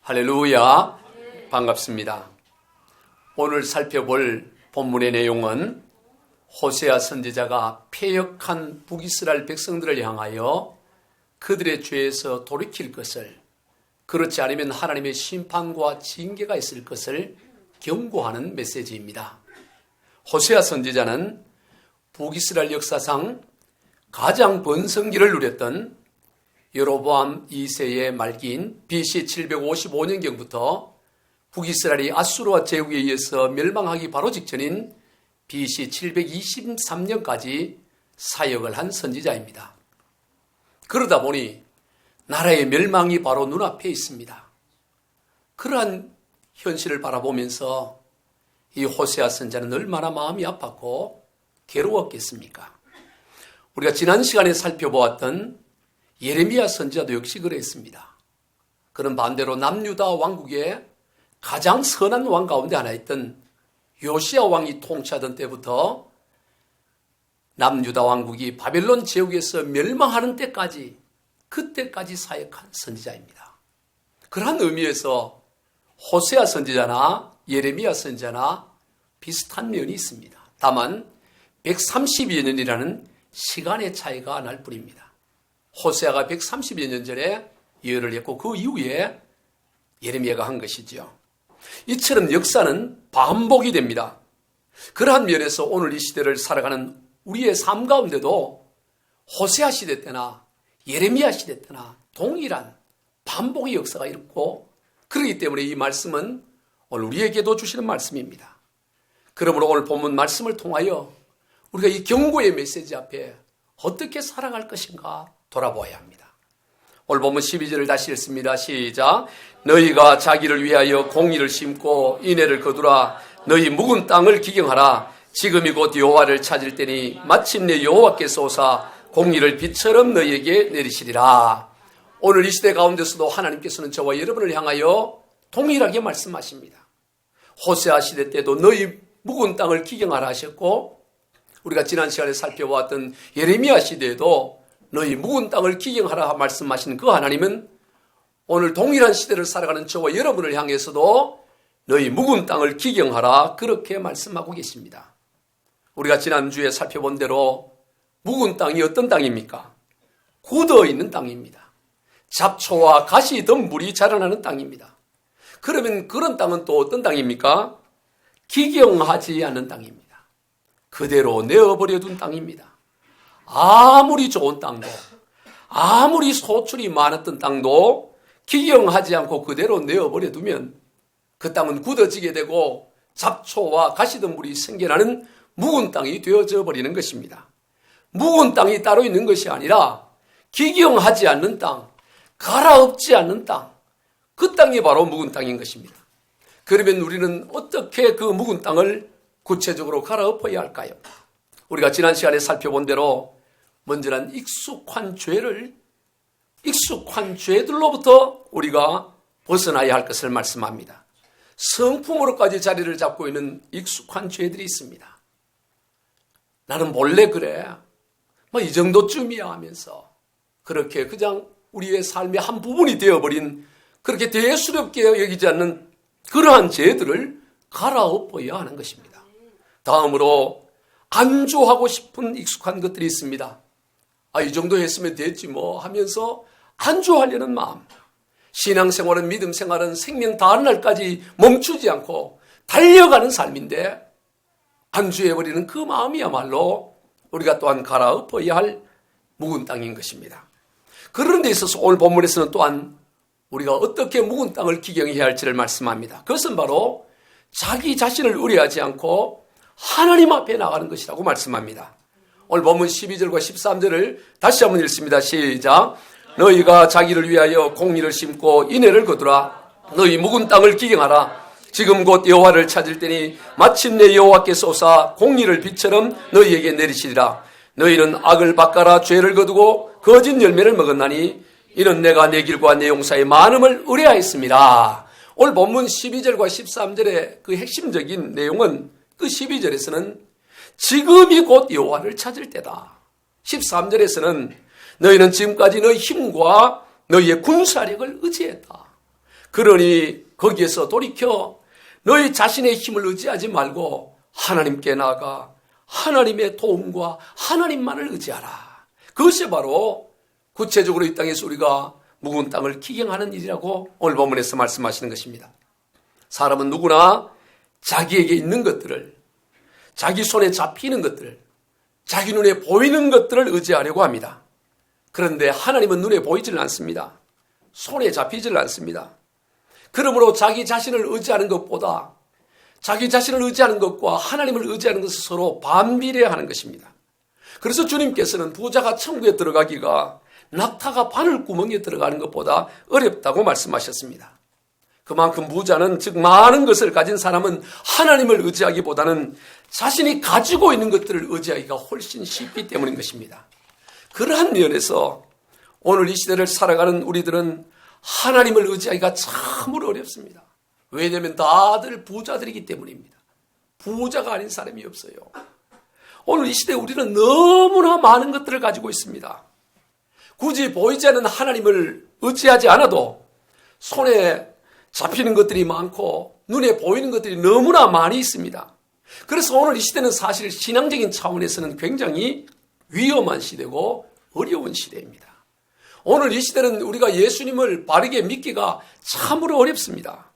할렐루야, 반갑습니다. 오늘 살펴볼 본문의 내용은 호세아 선지자가 패역한 북이스라엘 백성들을 향하여 그들의 죄에서 돌이킬 것을, 그렇지 않으면 하나님의 심판과 징계가 있을 것을 경고하는 메시지입니다. 호세아 선지자는 북이스라엘 역사상 가장 번성기를 누렸던 여로보암 2세의 말기인 BC 755년경부터 북이스라엘이 아수르와 제국에 의해서 멸망하기 바로 직전인 BC 723년까지 사역을 한 선지자입니다. 그러다 보니 나라의 멸망이 바로 눈앞에 있습니다. 그러한 현실을 바라보면서 이 호세아 선지자는 얼마나 마음이 아팠고 괴로웠겠습니까? 우리가 지난 시간에 살펴보았던 예레미야 선지자도 역시 그랬습니다. 그는 반대로 남유다 왕국의 가장 선한 왕 가운데 하나였던 요시야 왕이 통치하던 때부터 남유다 왕국이 바벨론 제국에서 멸망하는 때까지, 그때까지 사역한 선지자입니다. 그러한 의미에서 호세아 선지자나 예레미야 선지자나 비슷한 면이 있습니다. 다만 130여 년이라는 시간의 차이가 날 뿐입니다. 호세아가 130여 년 전에 예언을 했고 그 이후에 예레미야가 한 것이죠. 이처럼 역사는 반복이 됩니다. 그러한 면에서 오늘 이 시대를 살아가는 우리의 삶 가운데도 호세아 시대 때나 예레미야 시대 때나 동일한 반복의 역사가 있고, 그렇기 때문에 이 말씀은 오늘 우리에게도 주시는 말씀입니다. 그러므로 오늘 본문 말씀을 통하여 우리가 이 경고의 메시지 앞에 어떻게 살아갈 것인가 돌아보아야 합니다. 오늘 본문 12절을 다시 읽습니다. 시작. 너희가 자기를 위하여 공의를 심고 인애를 거두라. 너희 묵은 땅을 기경하라. 지금이 곧 여호와를 찾을 때니 마침내 여호와께서 오사 공의를 빛처럼 너희에게 내리시리라. 오늘 이 시대 가운데서도 하나님께서는 저와 여러분을 향하여 동일하게 말씀하십니다. 호세아 시대 때도 너희 묵은 땅을 기경하라 하셨고, 우리가 지난 시간에 살펴보았던 예레미야 시대에도 너희 묵은 땅을 기경하라 말씀하신 그 하나님은 오늘 동일한 시대를 살아가는 저와 여러분을 향해서도 너희 묵은 땅을 기경하라 그렇게 말씀하고 계십니다. 우리가 지난주에 살펴본 대로 묵은 땅이 어떤 땅입니까? 굳어있는 땅입니다. 잡초와 가시 덤불이 자라나는 땅입니다. 그러면 그런 땅은 또 어떤 땅입니까? 기경하지 않는 땅입니다. 그대로 내어버려 둔 땅입니다. 아무리 좋은 땅도, 아무리 소출이 많았던 땅도 기경하지 않고 그대로 내어버려 두면 그 땅은 굳어지게 되고 잡초와 가시덤불이 생겨나는 묵은 땅이 되어져 버리는 것입니다. 묵은 땅이 따로 있는 것이 아니라 기경하지 않는 땅, 갈아엎지 않는 땅, 그 땅이 바로 묵은 땅인 것입니다. 그러면 우리는 어떻게 그 묵은 땅을 구체적으로 갈아엎어야 할까요? 우리가 지난 시간에 살펴본 대로 먼저는 익숙한 죄들로부터 우리가 벗어나야 할 것을 말씀합니다. 성품으로까지 자리를 잡고 있는 익숙한 죄들이 있습니다. 나는 몰래 그래, 이 정도쯤이야 하면서 그렇게 그냥 우리의 삶의 한 부분이 되어버린, 그렇게 대수롭게 여기지 않는 그러한 죄들을 갈아엎어야 하는 것입니다. 다음으로 안주하고 싶은 익숙한 것들이 있습니다. 이 정도 했으면 됐지 뭐 하면서 안주하려는 마음. 신앙생활은, 믿음생활은 생명 다하는 날까지 멈추지 않고 달려가는 삶인데 안주해버리는 그 마음이야말로 우리가 또한 갈아엎어야 할 묵은 땅인 것입니다. 그런 데 있어서 오늘 본문에서는 또한 우리가 어떻게 묵은 땅을 기경해야 할지를 말씀합니다. 그것은 바로 자기 자신을 의뢰하지 않고 하나님 앞에 나가는 것이라고 말씀합니다. 오늘 본문 12절과 13절을 다시 한번 읽습니다. 시작. 너희가 자기를 위하여 공의를 심고 인애를 거두라. 너희 묵은 땅을 기경하라. 지금 곧 여호와를 찾을 때니 마침내 여호와께서 오사 공의를 빛처럼 너희에게 내리시리라. 너희는 악을 바꿔라 죄를 거두고 거짓 열매를 먹었나니 이는 내가 내 길과 내 용사의 많음을 의뢰하였습니다. 오늘 본문 12절과 13절의 그 핵심적인 내용은, 그 12절에서는 지금이 곧 여호와를 찾을 때다. 13절에서는 너희는 지금까지 너희 힘과 너희의 군사력을 의지했다. 그러니 거기에서 돌이켜 너희 자신의 힘을 의지하지 말고 하나님께 나아가 하나님의 도움과 하나님만을 의지하라. 그것이 바로 구체적으로 이 땅에서 우리가 묵은 땅을 기경하는 일이라고 오늘 본문에서 말씀하시는 것입니다. 사람은 누구나 자기에게 있는 것들을, 자기 손에 잡히는 것들, 자기 눈에 보이는 것들을 의지하려고 합니다. 그런데 하나님은 눈에 보이질 않습니다. 손에 잡히질 않습니다. 그러므로 자기 자신을 의지하는 것보다 자기 자신을 의지하는 것과 하나님을 의지하는 것은 서로 반비례하는 것입니다. 그래서 주님께서는 부자가 천국에 들어가기가 낙타가 바늘구멍에 들어가는 것보다 어렵다고 말씀하셨습니다. 그만큼 부자는, 즉 많은 것을 가진 사람은 하나님을 의지하기보다는 자신이 가지고 있는 것들을 의지하기가 훨씬 쉽기 때문인 것입니다. 그러한 면에서 오늘 이 시대를 살아가는 우리들은 하나님을 의지하기가 참으로 어렵습니다. 왜냐하면 다들 부자들이기 때문입니다. 부자가 아닌 사람이 없어요. 오늘 이 시대에 우리는 너무나 많은 것들을 가지고 있습니다. 굳이 보이지 않는 하나님을 의지하지 않아도 손에 잡히는 것들이 많고 눈에 보이는 것들이 너무나 많이 있습니다. 그래서 오늘 이 시대는 사실 신앙적인 차원에서는 굉장히 위험한 시대고 어려운 시대입니다. 오늘 이 시대는 우리가 예수님을 바르게 믿기가 참으로 어렵습니다.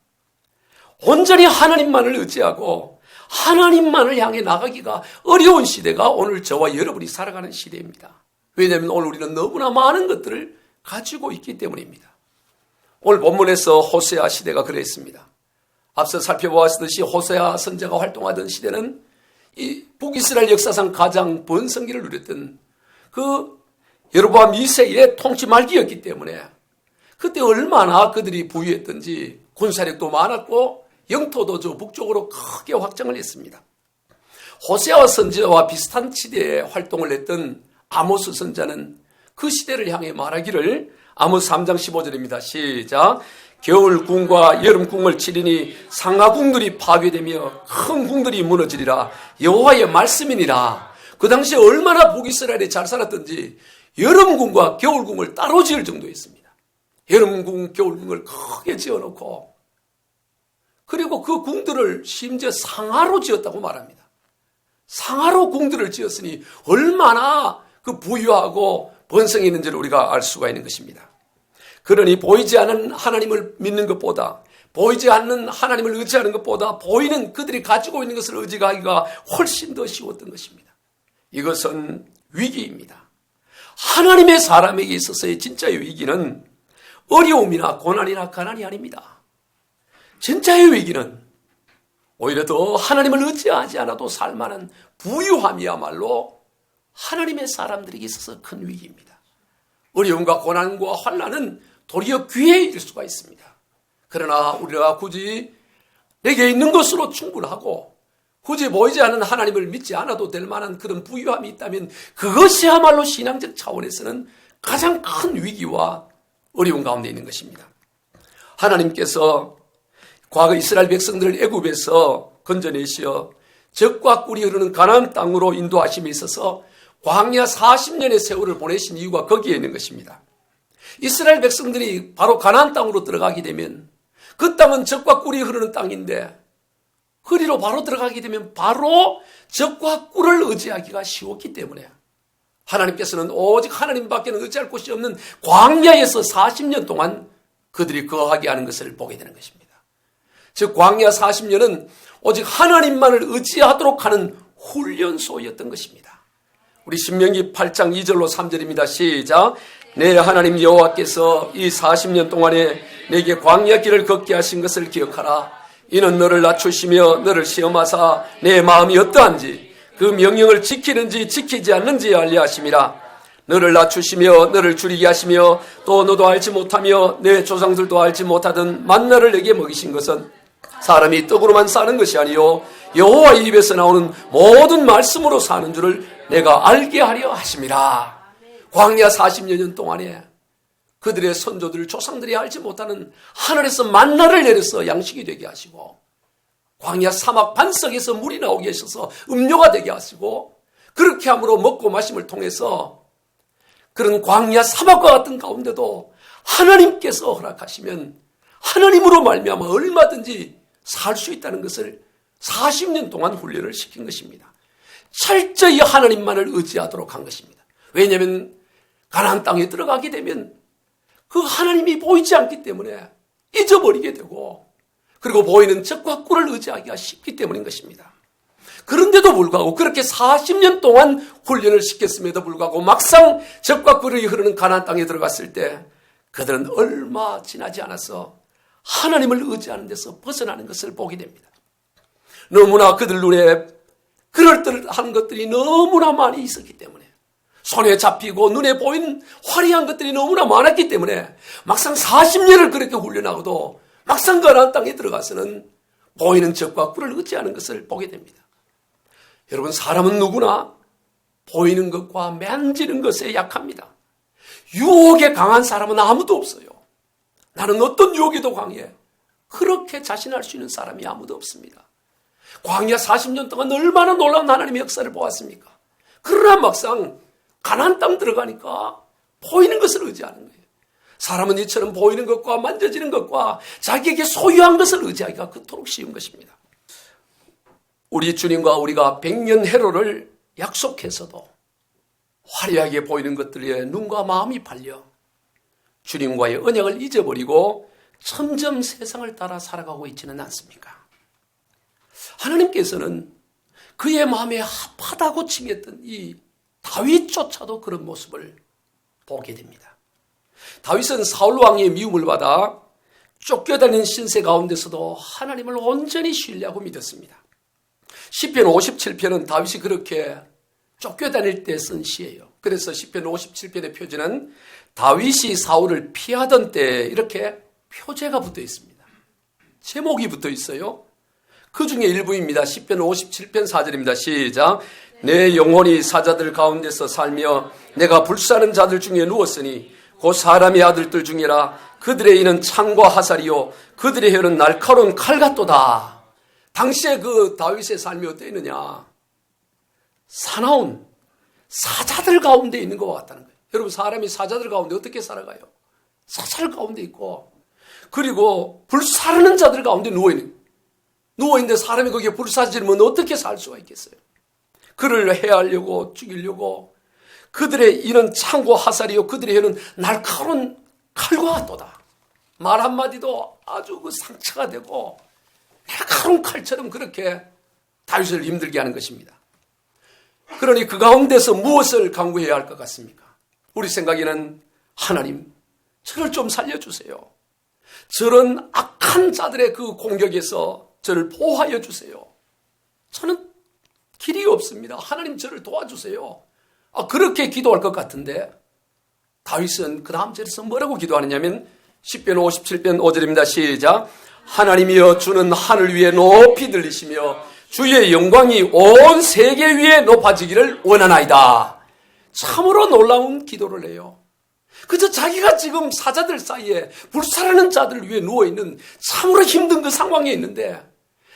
온전히 하나님만을 의지하고 하나님만을 향해 나가기가 어려운 시대가 오늘 저와 여러분이 살아가는 시대입니다. 왜냐하면 오늘 우리는 너무나 많은 것들을 가지고 있기 때문입니다. 오늘 본문에서 호세아 시대가 그랬습니다. 앞서 살펴보았듯이 호세아 선지자가 활동하던 시대는 이 북이스라엘 역사상 가장 번성기를 누렸던 그 여로보암 2세의 통치 말기였기 때문에 그때 얼마나 그들이 부유했던지 군사력도 많았고 영토도 저 북쪽으로 크게 확장을 했습니다. 호세아 선지자와 비슷한 시대에 활동을 했던 아모스 선지자는 그 시대를 향해 말하기를 아모스 3장 15절입니다. 시작. 겨울 궁과 여름 궁을 치리니 상하 궁들이 파괴되며 큰 궁들이 무너지리라. 여호와의 말씀이니라. 그 당시에 얼마나 북이스라엘이 잘 살았던지 여름 궁과 겨울 궁을 따로 지을 정도였습니다. 여름 궁, 겨울 궁을 크게 지어놓고 그리고 그 궁들을 심지어 상하로 지었다고 말합니다. 상하로 궁들을 지었으니 얼마나 그 부유하고 번성이 있는지를 우리가 알 수가 있는 것입니다. 그러니 보이지 않는 하나님을 믿는 것보다 보이지 않는 하나님을 의지하는 것보다 보이는 그들이 가지고 있는 것을 의지하기가 훨씬 더 쉬웠던 것입니다. 이것은 위기입니다. 하나님의 사람에게 있어서의 진짜의 위기는 어려움이나 고난이나 가난이 아닙니다. 진짜의 위기는 오히려 더 하나님을 의지하지 않아도 살만한 부유함이야말로 하나님의 사람들에게 있어서 큰 위기입니다. 어려움과 고난과 환난은 도리어 기회일 수가 있습니다. 그러나 우리가 굳이 내게 있는 것으로 충분하고 굳이 보이지 않는 하나님을 믿지 않아도 될 만한 그런 부유함이 있다면 그것이야말로 신앙적 차원에서는 가장 큰 위기와 어려움 가운데 있는 것입니다. 하나님께서 과거 이스라엘 백성들을 애굽에서 건져내시어 젖과 꿀이 흐르는 가나안 땅으로 인도하심에 있어서 광야 40년의 세월을 보내신 이유가 거기에 있는 것입니다. 이스라엘 백성들이 바로 가나안 땅으로 들어가게 되면 그 땅은 젖과 꿀이 흐르는 땅인데 그리로 바로 들어가게 되면 바로 젖과 꿀을 의지하기가 쉬웠기 때문에 하나님께서는 오직 하나님밖에는 의지할 곳이 없는 광야에서 40년 동안 그들이 거하게 하는 것을 보게 되는 것입니다. 즉 광야 40년은 오직 하나님만을 의지하도록 하는 훈련소였던 것입니다. 우리 신명기 8장 2절로 3절입니다. 시작. 내 하나님 여호와께서 이 40년 동안에 내게 광야 길을 걷게 하신 것을 기억하라. 이는 너를 낮추시며 너를 시험하사 내 마음이 어떠한지 그 명령을 지키는지 지키지 않는지 알려 하심이라. 너를 낮추시며 너를 줄이게 하시며 또 너도 알지 못하며 내 조상들도 알지 못하던 만나를 내게 먹이신 것은 사람이 떡으로만 사는 것이 아니요 여호와의 입에서 나오는 모든 말씀으로 사는 줄을 내가 알게 하려 하심이라. 광야 40년 동안에 그들의 선조들 조상들이 알지 못하는 하늘에서 만나를 내려서 양식이 되게 하시고 광야 사막 반석에서 물이 나오게 하셔서 음료가 되게 하시고 그렇게 함으로 먹고 마심을 통해서 그런 광야 사막과 같은 가운데도 하나님께서 허락하시면 하나님으로 말미암아 얼마든지 살 수 있다는 것을 40년 동안 훈련을 시킨 것입니다. 철저히 하나님만을 의지하도록 한 것입니다. 왜냐하면 가나안 땅에 들어가게 되면 그 하나님이 보이지 않기 때문에 잊어버리게 되고, 그리고 보이는 적과 꿀을 의지하기가 쉽기 때문인 것입니다. 그런데도 불구하고 그렇게 40년 동안 훈련을 시켰음에도 불구하고 막상 적과 꿀이 흐르는 가나안 땅에 들어갔을 때 그들은 얼마 지나지 않아서 하나님을 의지하는 데서 벗어나는 것을 보게 됩니다. 너무나 그들 눈에 그럴듯한 것들이 너무나 많이 있었기 때문에, 손에 잡히고 눈에 보이는 화려한 것들이 너무나 많았기 때문에 막상 40년을 그렇게 훈련하고도 막상 가나안 땅에 들어가서는 보이는 적과 꿀을 의지하는 것을 보게 됩니다. 여러분, 사람은 누구나 보이는 것과 만지는 것에 약합니다. 유혹에 강한 사람은 아무도 없어요. 나는 어떤 유혹에도 강해. 그렇게 자신할 수 있는 사람이 아무도 없습니다. 광야 40년 동안 얼마나 놀라운 하나님의 역사를 보았습니까? 그러나 막상 가나안 땅 들어가니까 보이는 것을 의지하는 거예요. 사람은 이처럼 보이는 것과 만져지는 것과 자기에게 소유한 것을 의지하기가 그토록 쉬운 것입니다. 우리 주님과 우리가 100년 해로를 약속해서도 화려하게 보이는 것들에 눈과 마음이 팔려 주님과의 언약을 잊어버리고 점점 세상을 따라 살아가고 있지는 않습니까? 하나님께서는 그의 마음에 합하다고 칭했던 이 다윗조차도 그런 모습을 보게 됩니다. 다윗은 사울 왕의 미움을 받아 쫓겨다니는 신세 가운데서도 하나님을 온전히 신뢰하고 믿었습니다. 시편 57편은 다윗이 그렇게 쫓겨다닐 때 쓴 시예요. 그래서 시편 57편의 표지는 다윗이 사울을 피하던 때 이렇게 표제가 붙어 있습니다. 제목이 붙어 있어요. 그 중에 일부입니다. 시편 57편 4절입니다. 시작. 내 영혼이 사자들 가운데서 살며 내가 불사른 자들 중에 누웠으니 곧 사람의 아들들 중이라. 그들의 이는 창과 화살이요 그들의 혀는 날카로운 칼 같도다. 당시에 그 다윗의 삶이 어땠느냐? 사나운 사자들 가운데 있는 것 같다는 거예요. 여러분, 사람이 사자들 가운데 어떻게 살아가요? 사자들 가운데 있고, 그리고 불사르는 자들 가운데 누워있는데 사람이 거기에 불사지르면 어떻게 살 수가 있겠어요? 그를 해하려고 죽이려고 그들의 이는 창과 화살이요 그들의 혀는 날카로운 칼과 같도다. 말 한마디도 아주 그 상처가 되고 날카로운 칼처럼 그렇게 다윗을 힘들게 하는 것입니다. 그러니 그 가운데서 무엇을 강구해야 할 것 같습니까? 우리 생각에는 하나님, 저를 좀 살려주세요. 저런 악한 자들의 그 공격에서 저를 보호하여 주세요. 저는 길이 없습니다. 하나님, 저를 도와주세요. 그렇게 기도할 것 같은데 다윗은 그 다음 절에서 뭐라고 기도하느냐면 시편 57편 5절입니다. 시작. 하나님이여 주는 하늘 위에 높이 들리시며 주의 영광이 온 세계 위에 높아지기를 원하나이다. 참으로 놀라운 기도를 해요. 그저 자기가 지금 사자들 사이에 불살하는 자들 위에 누워있는 참으로 힘든 그 상황에 있는데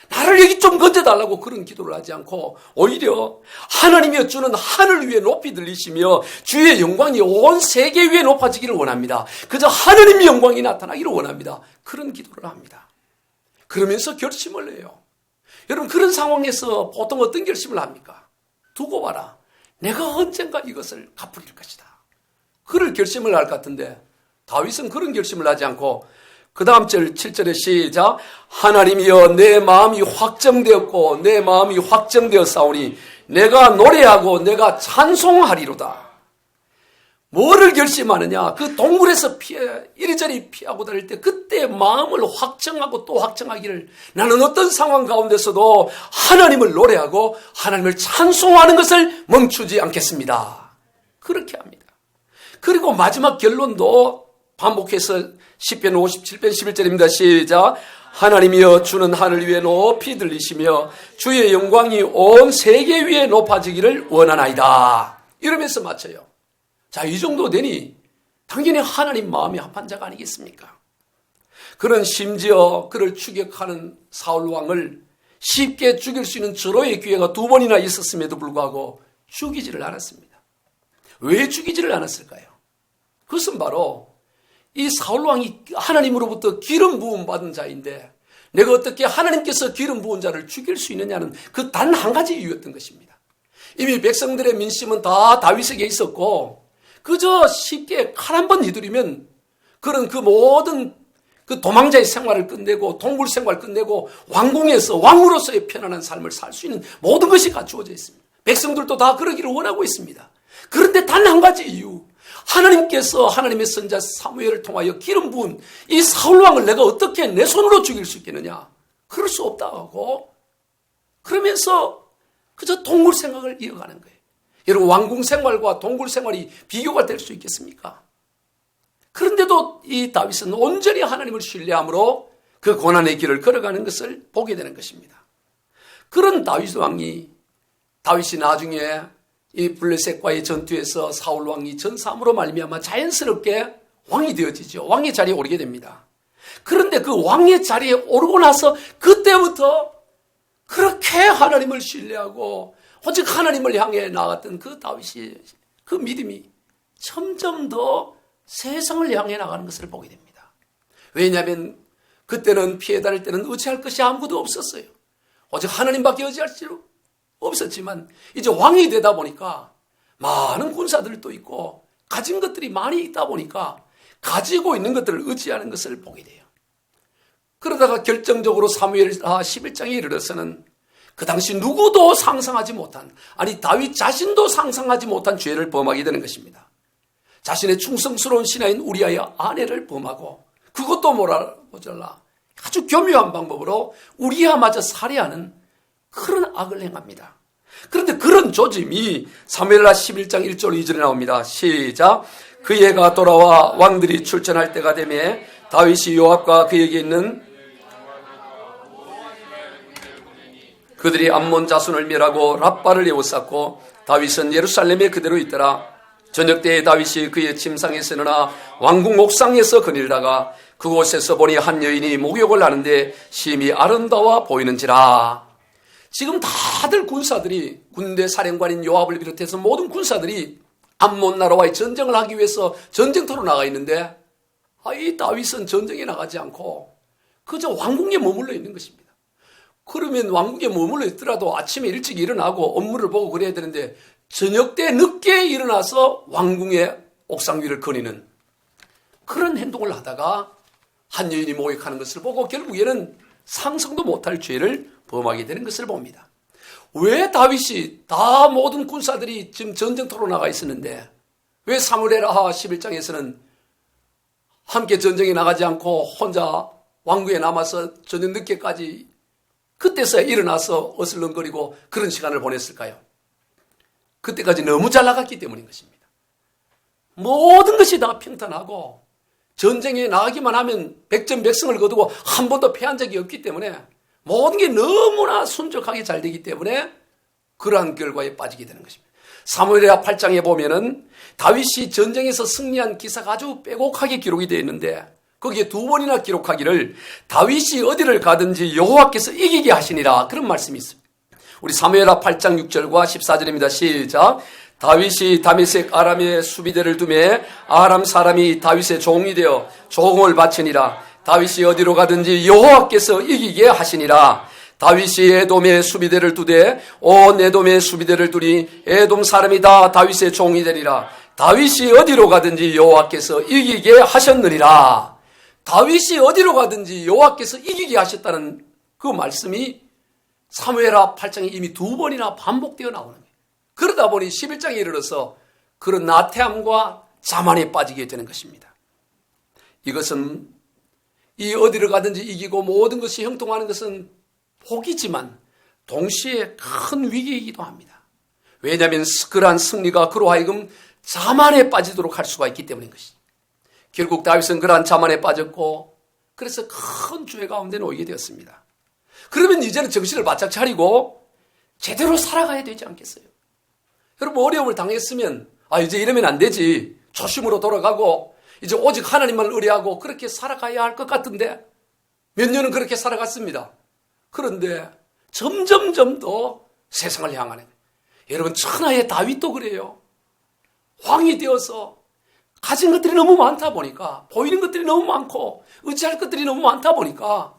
나를 여기 좀 건져달라고 그런 기도를 하지 않고 오히려 하나님이여 주는 하늘 위에 높이 들리시며 주의 영광이 온 세계 위에 높아지기를 원합니다. 그저 하나님의 영광이 나타나기를 원합니다. 그런 기도를 합니다. 그러면서 결심을 해요. 여러분, 그런 상황에서 보통 어떤 결심을 합니까? 두고 봐라. 내가 언젠가 이것을 갚을 것이다. 그럴 결심을 할 것 같은데 다윗은 그런 결심을 하지 않고 그 다음 절 7절에 시작. 하나님이여 내 마음이 확정되었고 내 마음이 확정되었사오니 내가 노래하고 내가 찬송하리로다. 뭐를 결심하느냐? 그 동굴에서 이리저리 피하고 다닐 때 그때 마음을 확정하고 또 확정하기를 나는 어떤 상황 가운데서도 하나님을 노래하고 하나님을 찬송하는 것을 멈추지 않겠습니다. 그렇게 합니다. 그리고 마지막 결론도 반복해서 시편 57편 11절입니다. 시작. 하나님이여 주는 하늘 위에 높이 들리시며 주의 영광이 온 세계 위에 높아지기를 원하나이다. 이러면서 마쳐요. 자, 이 정도 되니 당연히 하나님 마음이 합한 자가 아니겠습니까? 그는 심지어 그를 추격하는 사울 왕을 쉽게 죽일 수 있는 절호의 기회가 2번이나 있었음에도 불구하고 죽이지를 않았습니다. 왜 죽이지를 않았을까요? 그것은 바로 이 사울 왕이 하나님으로부터 기름 부음 받은 자인데 내가 어떻게 하나님께서 기름 부은 자를 죽일 수 있느냐는 그 단 한 가지 이유였던 것입니다. 이미 백성들의 민심은 다 다윗에게 있었고 그저 쉽게 칼 한 번 휘두르면 그런 그 모든 그 도망자의 생활을 끝내고 동굴 생활을 끝내고 왕궁에서 왕으로서의 편안한 삶을 살 수 있는 모든 것이 갖추어져 있습니다. 백성들도 다 그러기를 원하고 있습니다. 그런데 단 한 가지 이유, 하나님께서 하나님의 선자 사무엘을 통하여 기름 부은 이 사울왕을 내가 어떻게 내 손으로 죽일 수 있겠느냐? 그럴 수 없다고 그러면서 그저 동굴 생활을 이어가는 거예요. 여러분, 왕궁 생활과 동굴 생활이 비교가 될 수 있겠습니까? 그런데도 이 다윗은 온전히 하나님을 신뢰함으로 그 고난의 길을 걸어가는 것을 보게 되는 것입니다. 그런 다윗 왕이 다윗이 나중에 이 블레셋과의 전투에서 사울 왕이 전사함으로 말미암아 자연스럽게 왕이 되어지죠. 왕의 자리에 오르게 됩니다. 그런데 그 왕의 자리에 오르고 나서 그때부터 그렇게 하나님을 신뢰하고 오직 하나님을 향해 나갔던 그 다윗이 그 믿음이 점점 더 세상을 향해 나가는 것을 보게 됩니다. 왜냐하면 그때는 피해 다닐 때는 의지할 것이 아무것도 없었어요. 오직 하나님밖에 의지할 수 없었지만 이제 왕이 되다 보니까 많은 군사들도 있고 가진 것들이 많이 있다 보니까 가지고 있는 것들을 의지하는 것을 보게 돼요. 그러다가 결정적으로 사무엘 11장에 이르러서는 그 당시 누구도 상상하지 못한, 아니 다윗 자신도 상상하지 못한 죄를 범하게 되는 것입니다. 자신의 충성스러운 신하인 우리아의 아내를 범하고 그것도 모자라 아주 교묘한 방법으로 우리아마저 살해하는 그런 악을 행합니다. 그런데 그런 조짐이 사무엘하 11장 1절 2절에 나옵니다. 시작. 그 해가 돌아와 왕들이 출전할 때가 되매 다윗이 요압과 그에게 있는 그들이 암몬 자손을 멸하고 랍바를 에워쌌고 다윗은 예루살렘에 그대로 있더라. 저녁 때에 다윗이 그의 침상에 서느나 왕궁 옥상에서 거닐다가 그곳에서 보니 한 여인이 목욕을 하는데 심히 아름다워 보이는지라. 지금 다들 군사들이 군대 사령관인 요압을 비롯해서 모든 군사들이 암몬 나라와의 전쟁을 하기 위해서 전쟁터로 나가 있는데 이 다윗은 전쟁에 나가지 않고 그저 왕궁에 머물러 있는 것입니다. 그러면 왕궁에 머물러 있더라도 아침에 일찍 일어나고 업무를 보고 그래야 되는데 저녁 때 늦게 일어나서 왕궁의 옥상 위를 거니는 그런 행동을 하다가 한 여인이 목욕하는 것을 보고 결국에는 상상도 못할 죄를 범하게 되는 것을 봅니다. 왜 다윗이 다 모든 군사들이 지금 전쟁터로 나가 있었는데 왜 사무엘하 11장에서는 함께 전쟁에 나가지 않고 혼자 왕궁에 남아서 저녁 늦게까지 그때서야 일어나서 어슬렁거리고 그런 시간을 보냈을까요? 그때까지 너무 잘 나갔기 때문인 것입니다. 모든 것이 다 평탄하고 전쟁에 나가기만 하면 백전백승을 거두고 한 번도 패한 적이 없기 때문에 모든 게 너무나 순적하게 잘 되기 때문에 그러한 결과에 빠지게 되는 것입니다. 사무엘하 8장에 보면은 다윗이 전쟁에서 승리한 기사가 아주 빼곡하게 기록이 되어 있는데 거기에 두 번이나 기록하기를 다윗이 어디를 가든지 여호와께서 이기게 하시니라 그런 말씀이 있습니다. 우리 사무엘하 8장 6절과 14절입니다. 시작. 다윗이 다메섹 아람의 수비대를 두매 아람 사람이 다윗의 종이 되어 종을 바치니라. 다윗이 어디로 가든지 여호와께서 이기게 하시니라. 다윗이 에돔의 수비대를 두되 온 에돔의 수비대를 두니 에돔 사람이 다 다윗의 종이 되리라. 다윗이 어디로 가든지 여호와께서 이기게 하셨느니라. 다윗이 어디로 가든지 여호와께서 이기게 하셨다는 그 말씀이 사무엘하 8장에 이미 두 번이나 반복되어 나오는 거예요. 그러다 보니 11장에 이르러서 그런 나태함과 자만에 빠지게 되는 것입니다. 이것은 이 어디로 가든지 이기고 모든 것이 형통하는 것은 복이지만 동시에 큰 위기이기도 합니다. 왜냐하면 그러한 승리가 그로 하여금 자만에 빠지도록 할 수가 있기 때문인 것이죠. 결국 다윗은 그러한 자만에 빠졌고 그래서 큰 죄 가운데 놓이게 되었습니다. 그러면 이제는 정신을 바짝 차리고 제대로 살아가야 되지 않겠어요? 여러분 어려움을 당했으면 이제 이러면 안 되지. 초심으로 돌아가고 이제 오직 하나님만 의뢰하고 그렇게 살아가야 할 것 같은데 몇 년은 그렇게 살아갔습니다. 그런데 점점점 더 세상을 향하는 거예요. 여러분 천하의 다윗도 그래요. 왕이 되어서 가진 것들이 너무 많다 보니까, 보이는 것들이 너무 많고 의지할 것들이 너무 많다 보니까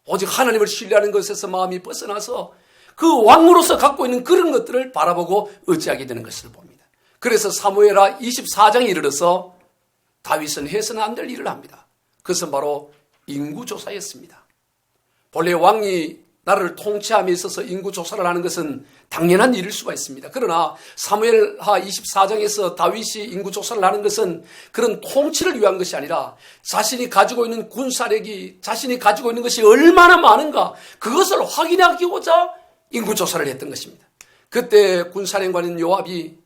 오직 하나님을 신뢰하는 것에서 마음이 벗어나서 그 왕으로서 갖고 있는 그런 것들을 바라보고 의지하게 되는 것을 봅니다. 그래서 사무엘하 24장에 이르러서 다윗은 해서는 안 될 일을 합니다. 그것은 바로 인구조사였습니다. 본래 왕이 나라를 통치함에 있어서 인구조사를 하는 것은 당연한 일일 수가 있습니다. 그러나 사무엘하 24장에서 다윗이 인구조사를 하는 것은 그런 통치를 위한 것이 아니라 자신이 가지고 있는 군사력이, 자신이 가지고 있는 것이 얼마나 많은가 그것을 확인하기고자 인구조사를 했던 것입니다. 그때 군사령관인 요압이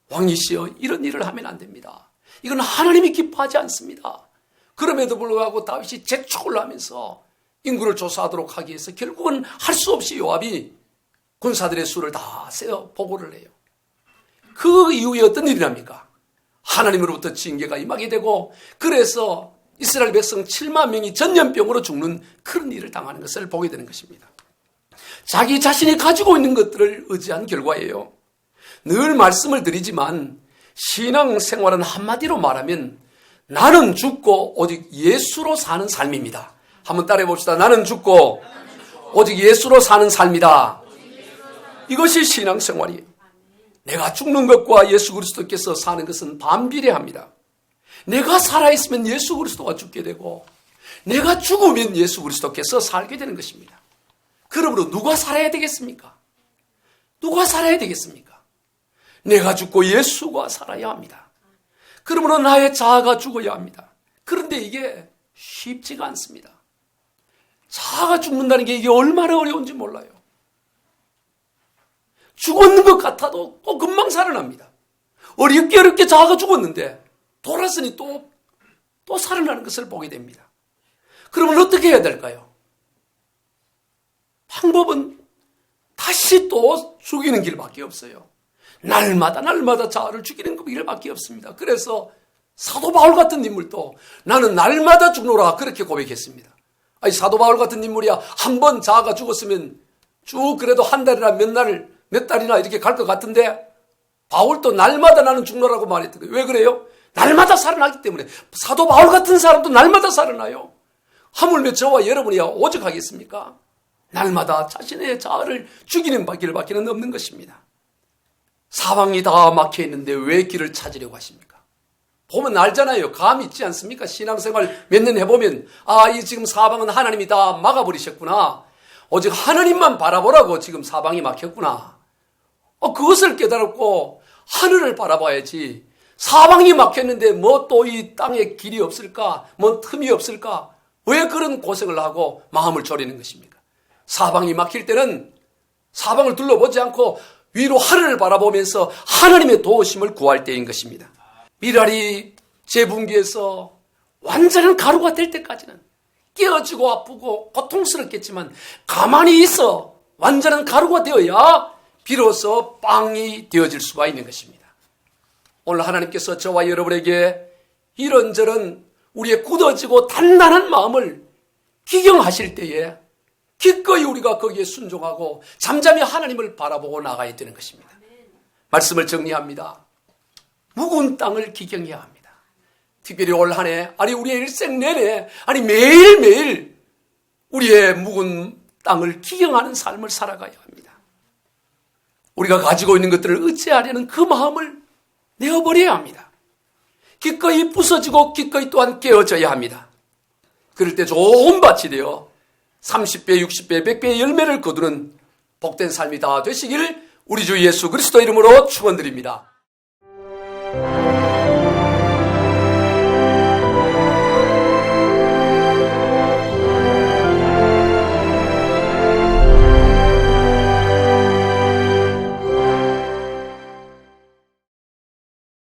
왕이시여 이런 일을 하면 안 됩니다. 이건 하나님이 기뻐하지 않습니다. 그럼에도 불구하고 다윗이 재촉을 하면서 인구를 조사하도록 하기 위해서 결국은 할 수 없이 요압이 군사들의 수를 다 세어 보고를 해요. 그 이후에 어떤 일이 납니까? 하나님으로부터 징계가 임하게 되고 그래서 이스라엘 백성 7만 명이 전염병으로 죽는 그런 일을 당하는 것을 보게 되는 것입니다. 자기 자신이 가지고 있는 것들을 의지한 결과예요. 늘 말씀을 드리지만 신앙생활은 한마디로 말하면 나는 죽고 오직 예수로 사는 삶입니다. 한번 따라해 봅시다. 나는 죽고 오직 예수로 사는 삶이다. 이것이 신앙생활이에요. 내가 죽는 것과 예수 그리스도께서 사는 것은 반비례합니다. 내가 살아있으면 예수 그리스도가 죽게 되고 내가 죽으면 예수 그리스도께서 살게 되는 것입니다. 그러므로 누가 살아야 되겠습니까? 누가 살아야 되겠습니까? 내가 죽고 예수가 살아야 합니다. 그러므로 나의 자아가 죽어야 합니다. 그런데 이게 쉽지가 않습니다. 자아가 죽는다는 게 이게 얼마나 어려운지 몰라요. 죽었는 것 같아도 또 금방 살아납니다. 어렵게 자아가 죽었는데 돌아서니 또 살아나는 것을 보게 됩니다. 그러면 어떻게 해야 될까요? 방법은 다시 또 죽이는 길밖에 없어요. 날마다 자아를 죽이는 길밖에 없습니다. 그래서 사도 바울 같은 인물도 나는 날마다 죽노라 그렇게 고백했습니다. 아니 사도 바울 같은 인물이야 한 번 자아가 죽었으면 쭉 그래도 한 달이나 몇 달이나 이렇게 갈 것 같은데 바울도 날마다 나는 죽노라고 말했던 거예요. 왜 그래요? 날마다 살아나기 때문에. 사도 바울 같은 사람도 날마다 살아나요. 하물며 저와 여러분이야 오죽하겠습니까? 날마다 자신의 자아를 죽이는 길밖에 없는 것입니다. 사방이 다 막혀 있는데 왜 길을 찾으려고 하십니까? 보면 알잖아요. 감 있지 않습니까? 신앙생활 몇 년 해보면 이 지금 사방은 하나님이 다 막아버리셨구나. 오직 하나님만 바라보라고 지금 사방이 막혔구나. 그것을 깨달았고 하늘을 바라봐야지. 사방이 막혔는데 뭐 또 이 땅에 길이 없을까? 뭐 틈이 없을까? 왜 그런 고생을 하고 마음을 졸이는 것입니까? 사방이 막힐 때는 사방을 둘러보지 않고 위로 하늘을 바라보면서 하나님의 도우심을 구할 때인 것입니다. 미랄이 재분기에서 완전한 가루가 될 때까지는 깨어지고 아프고 고통스럽겠지만 가만히 있어 완전한 가루가 되어야 비로소 빵이 되어질 수가 있는 것입니다. 오늘 하나님께서 저와 여러분에게 이런저런 우리의 굳어지고 단단한 마음을 기경하실 때에 기꺼이 우리가 거기에 순종하고 잠잠히 하나님을 바라보고 나가야 되는 것입니다. 말씀을 정리합니다. 묵은 땅을 기경해야 합니다. 특별히 올 한 해, 우리의 일생 내내, 매일매일 우리의 묵은 땅을 기경하는 삶을 살아가야 합니다. 우리가 가지고 있는 것들을 의지하려는 그 마음을 내어버려야 합니다. 기꺼이 부서지고 기꺼이 또한 깨어져야 합니다. 그럴 때 좋은 밭이 되어 30배, 60배, 100배의 열매를 거두는 복된 삶이 다 되시길 우리 주 예수 그리스도 이름으로 축원드립니다.